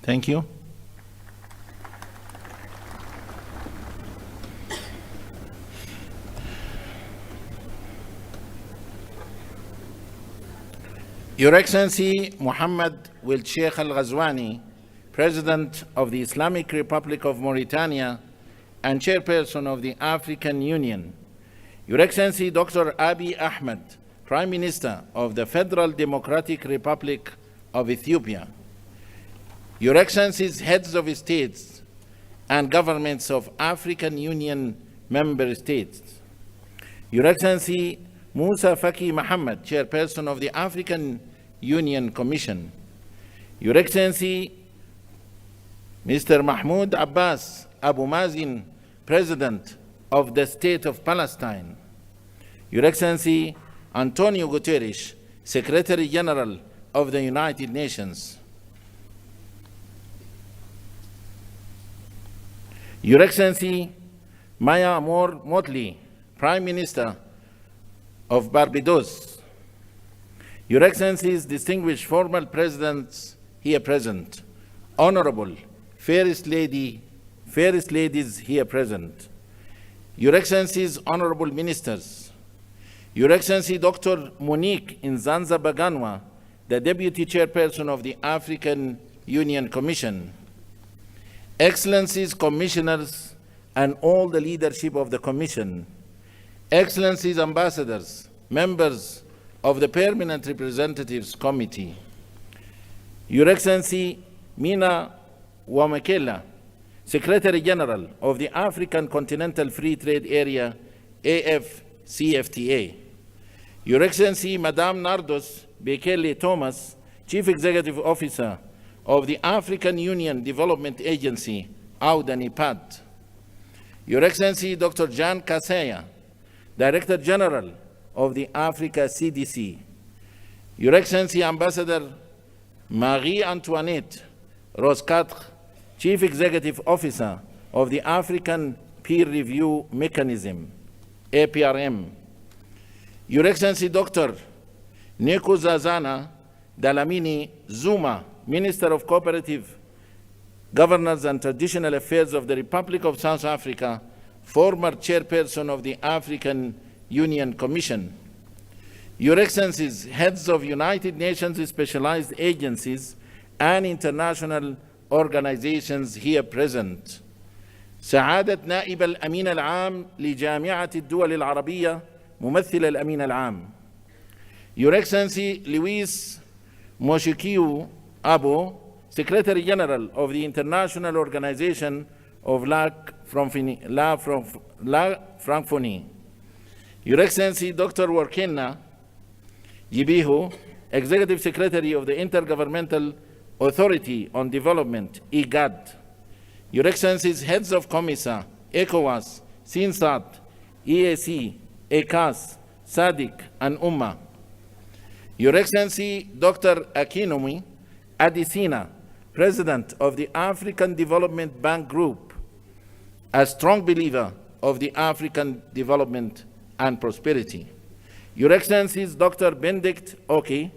Thank you. Your Excellency Muhammad Wil Sheikh Al Ghazwani, President of the Islamic Republic of Mauritania and Chairperson of the African Union, Your Excellency Dr. Abiy Ahmed, Prime Minister of the Federal Democratic Republic of Ethiopia, Your Excellencies, Heads of States and Governments of African Union Member States, Your Excellency Musa Faki Mohammed, Chairperson of the African Union Commission, Your Excellency Mr. Mahmoud Abbas Abu Mazin, President of the State of Palestine, Your Excellency Antonio Guterres, Secretary General of the United Nations, Your Excellency Maya Motley, Prime Minister of Barbados, Your Excellencies, distinguished former presidents here present, Honorable Fairest Ladies here present, Your Excellencies, Honorable Ministers, Your Excellency Dr. Monique Nzanza Baganwa, the Deputy Chairperson of the African Union Commission, Excellencies, Commissioners, and all the leadership of the Commission, Excellencies, Ambassadors, members of the Permanent Representatives Committee, Your Excellency Mina Wamakela, Secretary General of the African Continental Free Trade Area, AFCFTA, Your Excellency Madame Nardos Bekele Thomas, Chief Executive Officer of the African Union Development Agency, AUDA-NIPAD, Your Excellency Dr. Jan Kaseya, Director General of the Africa CDC, Your Excellency Ambassador Marie-Antoinette Roscatre, Chief Executive Officer of the African Peer Review Mechanism, APRM, Your Excellency Dr. Nkosazana Dlamini Zuma, Minister of Cooperative Governance and Traditional Affairs of the Republic of South Africa, former Chairperson of the African Union Commission, Your Excellencies, Heads of United Nations specialized agencies and international organizations here present, سعادة نائب الأمين العام لجامعة الدول العربية ممثل الأمين العام، Your Excellency Luis Moshikiu Abo, Secretary General of the International Organization of La Francophonie, Your Excellency Dr. Warkena Yibihu, Executive Secretary of the Intergovernmental Authority on Development, IGAD, Your Excellencies, Heads of COMISA, ECOWAS, SINSAT, EAC, ECAS, SADC, and UMMA, Your Excellency Dr. Akinwumi Adesina, President of the African Development Bank Group, a strong believer of the African development and prosperity, Your Excellencies Dr. Benedict Oki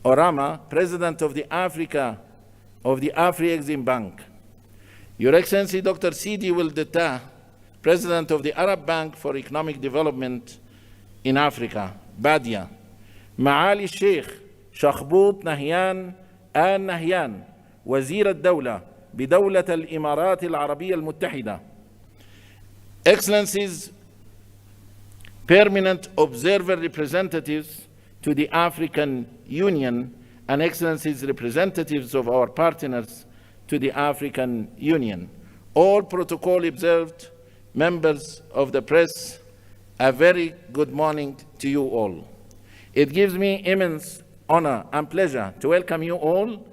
Orama, President of the Afri-Exim Bank, Your Excellency Dr. Sidi Wildeta, President of the Arab Bank for Economic Development in Africa, BADIA, معالي الشيخ شخبوط نهيان آل نهيان، وزير الدولة بدولة الإمارات العربية المتحدة، Excellencies, Permanent Observer Representatives to the African Union, and Excellencies, representatives of our partners to the African Union, all protocol observed, members of the press, a very good morning to you all. It gives me immense honor and pleasure to welcome you all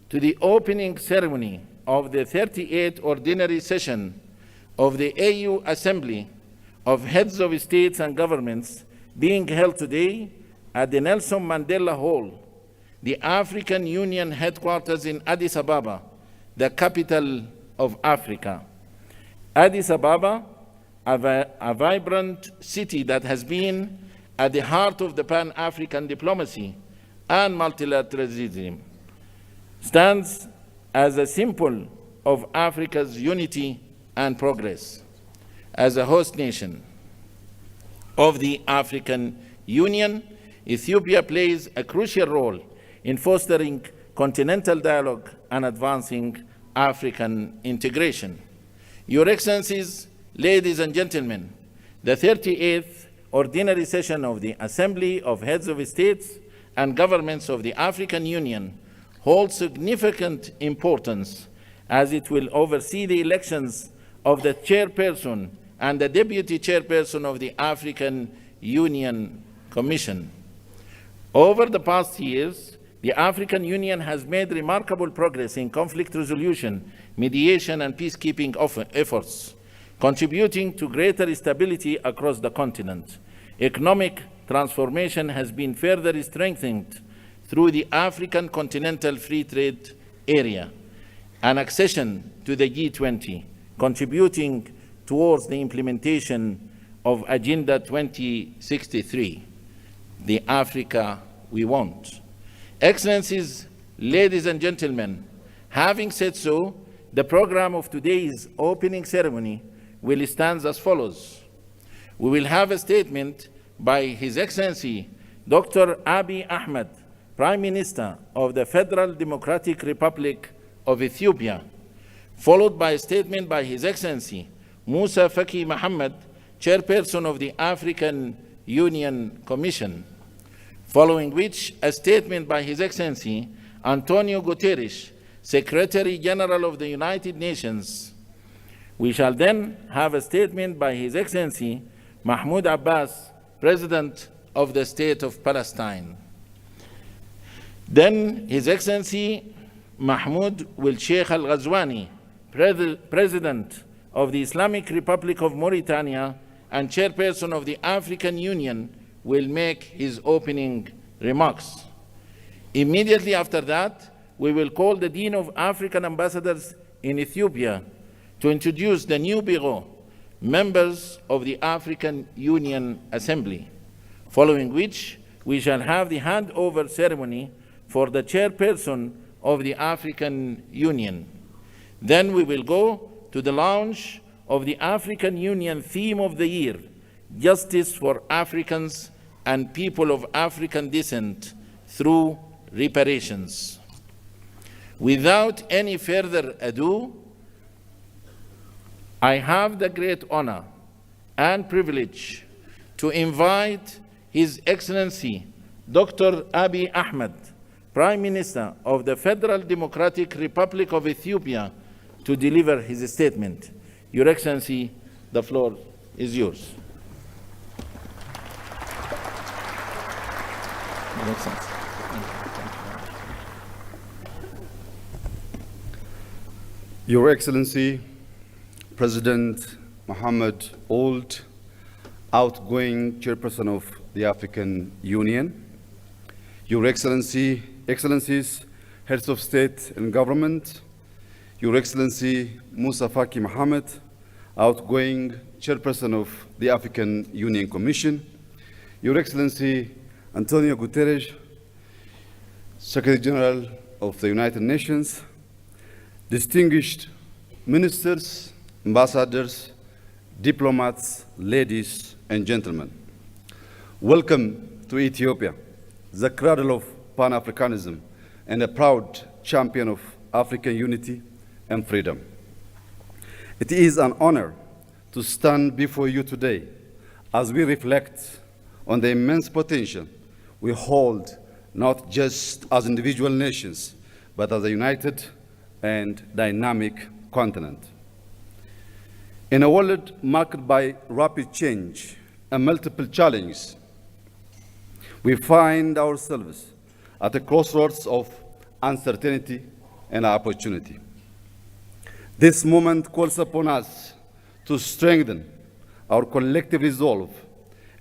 to the opening ceremony of the 38th Ordinary Session of the AU Assembly of Heads of States and Governments being held today at the Nelson Mandela Hall, the African Union headquarters in Addis Ababa, the capital of Africa. Addis Ababa, a vibrant city that has been at the heart of the Pan-African diplomacy and multilateralism, stands as a symbol of Africa's unity and progress. As a host nation of the African Union, Ethiopia plays a crucial role in fostering continental dialogue and advancing African integration. Your Excellencies, ladies and gentlemen, the 38th Ordinary Session of the Assembly of Heads of States and Governments of the African Union holds significant importance as it will oversee the elections of the chairperson and the deputy chairperson of the African Union Commission. Over the past years, the African Union has made remarkable progress in conflict resolution, mediation, and peacekeeping efforts, contributing to greater stability across the continent. Economic transformation has been further strengthened through the African Continental Free Trade Area and accession to the G20, contributing towards the implementation of Agenda 2063, the Africa we want. Excellencies, ladies and gentlemen, having said so, the program of today's opening ceremony will stand as follows. We will have a statement by His Excellency Dr. Abiy Ahmed, Prime Minister of the Federal Democratic Republic of Ethiopia, followed by a statement by His Excellency Musa Faki Mohammed, Chairperson of the African Union Commission, following which a statement by His Excellency Antonio Guterres, Secretary General of the United Nations. We shall then have a statement by His Excellency Mahmoud Abbas, President of the State of Palestine. Then His Excellency Mahmoud will Sheikh Al-Ghazwani, President of the Islamic Republic of Mauritania and Chairperson of the African Union, will make his opening remarks. Immediately after that, we will call the Dean of African Ambassadors in Ethiopia to introduce the new Bureau, members of the African Union Assembly, following which we shall have the handover ceremony for the Chairperson of the African Union. Then we will go to the launch of the African Union theme of the year, Justice for Africans and People of African Descent through Reparations. Without any further ado, I have the great honor and privilege to invite His Excellency Dr. Abiy Ahmed, Prime Minister of the Federal Democratic Republic of Ethiopia, to deliver his statement. Your Excellency, the floor is yours. Your Excellency. Your Excellency, President Mohammed Ould, outgoing Chairperson of the African Union, Your Excellency, Excellencies, Heads of State and Government, Your Excellency Musa Faki Mohammed, outgoing Chairperson of the African Union Commission, Your Excellency Antonio Guterres, Secretary General of the United Nations, distinguished ministers, ambassadors, diplomats, ladies and gentlemen. Welcome to Ethiopia, the cradle of Pan-Africanism and a proud champion of African unity and freedom. It is an honor to stand before you today as we reflect on the immense potential we hold, not just as individual nations, but as a united and dynamic continent. In a world marked by rapid change and multiple challenges, we find ourselves at a crossroads of uncertainty and opportunity. This moment calls upon us to strengthen our collective resolve,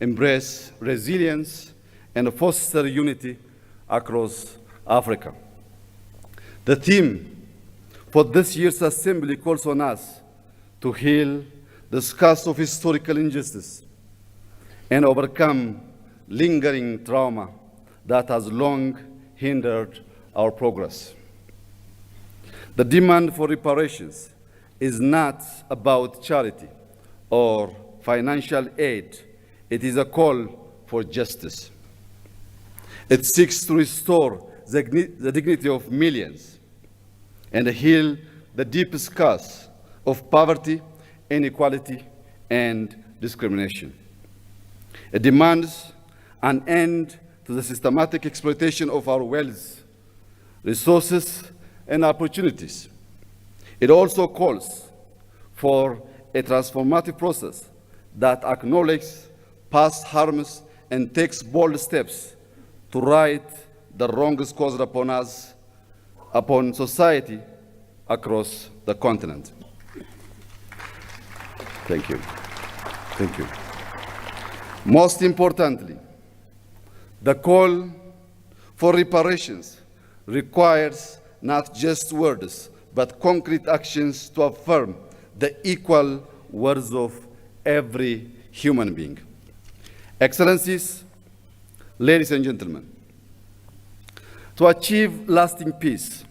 embrace resilience, and foster unity across Africa. The theme for this year's assembly calls on us to heal the scars of historical injustice and overcome lingering trauma that has long hindered our progress. The demand for reparations is not about charity or financial aid. It is a call for justice. It seeks to restore the dignity of millions and heal the deep scars of poverty, inequality, and discrimination. It demands an end to the systematic exploitation of our wealth, resources, and opportunities. It also calls for a transformative process that acknowledges past harms and takes bold steps to right the wrongs caused upon us, upon society across the continent. Thank you. Thank you. Most importantly, the call for reparations requires not just words, but concrete actions to affirm the equal worth of every human being. Excellencies, ladies and gentlemen, to achieve lasting peace,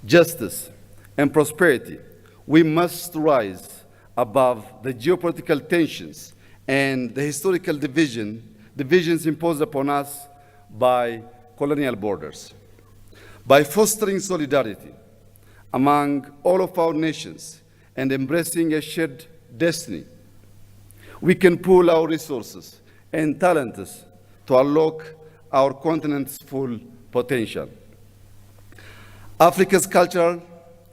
justice, and prosperity, we must rise above the geopolitical tensions and the historical divisions imposed upon us by colonial borders. By fostering solidarity among all of our nations and embracing a shared destiny, we can pool our resources and talents to unlock our continent's full potential. Africa's cultural,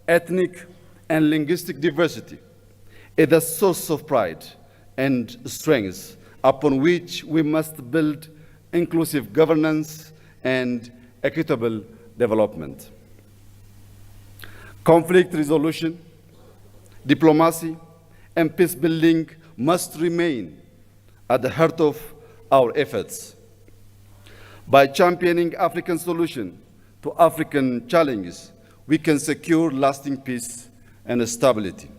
ethnic, and linguistic diversity is a source of pride and strength upon which we must build inclusive governance and equitable development. Conflict resolution, diplomacy, and peace building must remain at the heart of our efforts. By championing African solutions to African challenges, we can secure lasting peace and stability.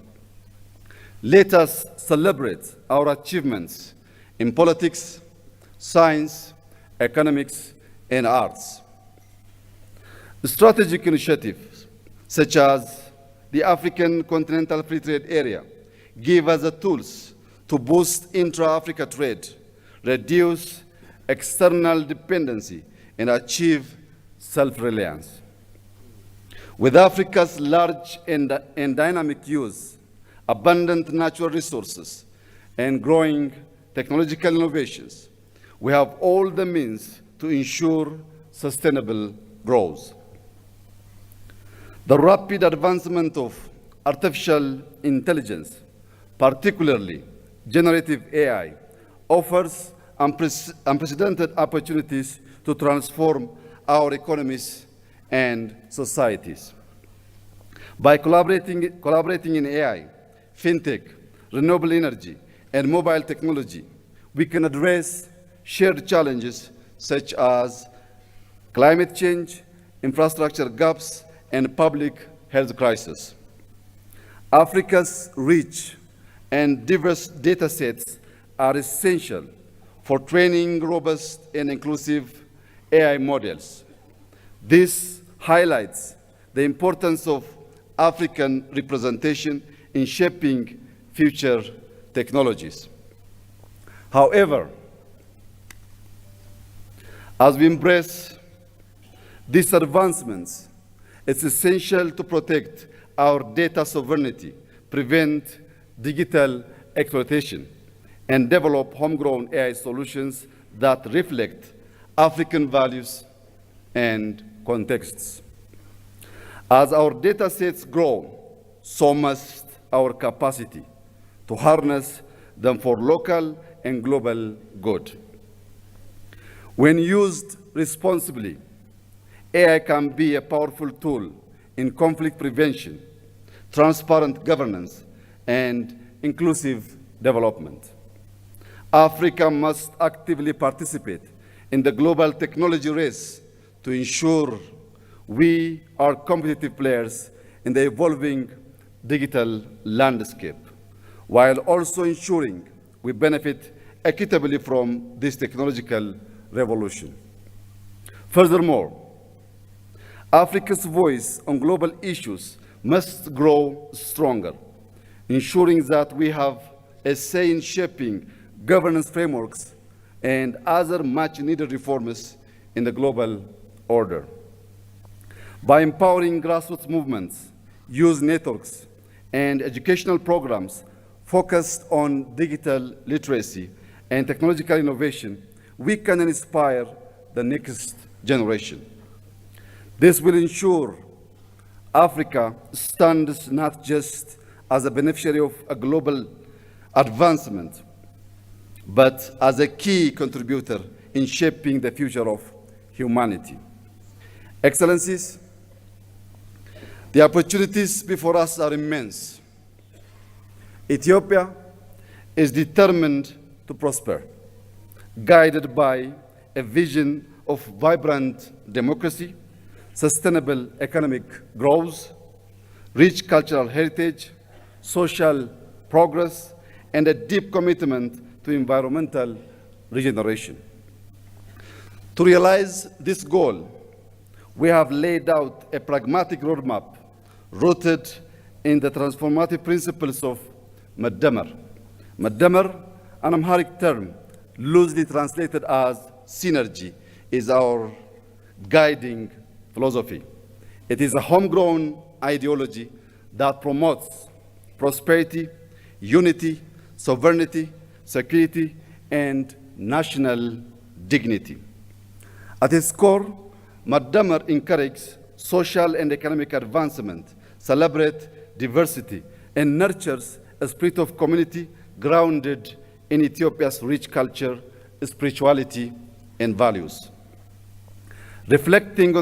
Let us celebrate our achievements in politics, science, economics, and arts. Strategic initiatives such as the African Continental Free Trade Area give us the tools to boost intra-Africa trade, reduce external dependency, and achieve self-reliance. With Africa's large and dynamic use, abundant natural resources, and growing technological innovations, we have all the means to ensure sustainable growth. The rapid advancement of artificial intelligence, particularly generative AI, offers unprecedented opportunities to transform our economies and societies. By collaborating in AI, fintech, renewable energy, and mobile technology, we can address shared challenges such as climate change, infrastructure gaps, and public health crisis. Africa's rich and diverse data sets are essential for training robust and inclusive AI models. This highlights the importance of African representation in shaping future technologies. However, as we embrace these advancements, it's essential to protect our data sovereignty, prevent digital exploitation, and develop homegrown AI solutions that reflect African values and contexts. As our data sets grow, so must our capacity to harness them for local and global good. When used responsibly, AI can be a powerful tool in conflict prevention, transparent governance, and inclusive development. Africa must actively participate in the global technology race to ensure we are competitive players in the evolving digital landscape, while also ensuring we benefit equitably from this technological revolution. Furthermore, Africa's voice on global issues must grow stronger, ensuring that we have a say in shaping governance frameworks and other much-needed reforms in the global order. By empowering grassroots movements, youth networks, and educational programs focused on digital literacy and technological innovation, we can inspire the next generation. This will ensure Africa stands not just as a beneficiary of a global advancement, but as a key contributor in shaping the future of humanity. Excellencies, the opportunities before us are immense. Ethiopia is determined to prosper, guided by a vision of vibrant democracy, sustainable economic growth, rich cultural heritage, social progress, and a deep commitment to environmental regeneration. To realize this goal, we have laid out a pragmatic roadmap rooted in the transformative principles of Maddamar. Maddamar, an Amharic term loosely translated as synergy, is our guiding philosophy. It is a homegrown ideology that promotes prosperity, unity, sovereignty, security, and national dignity. At its core, Maddamar encourages social and economic advancement, celebrates diversity, and nurtures a spirit of community grounded in Ethiopia's rich culture, spirituality, and values. Reflecting on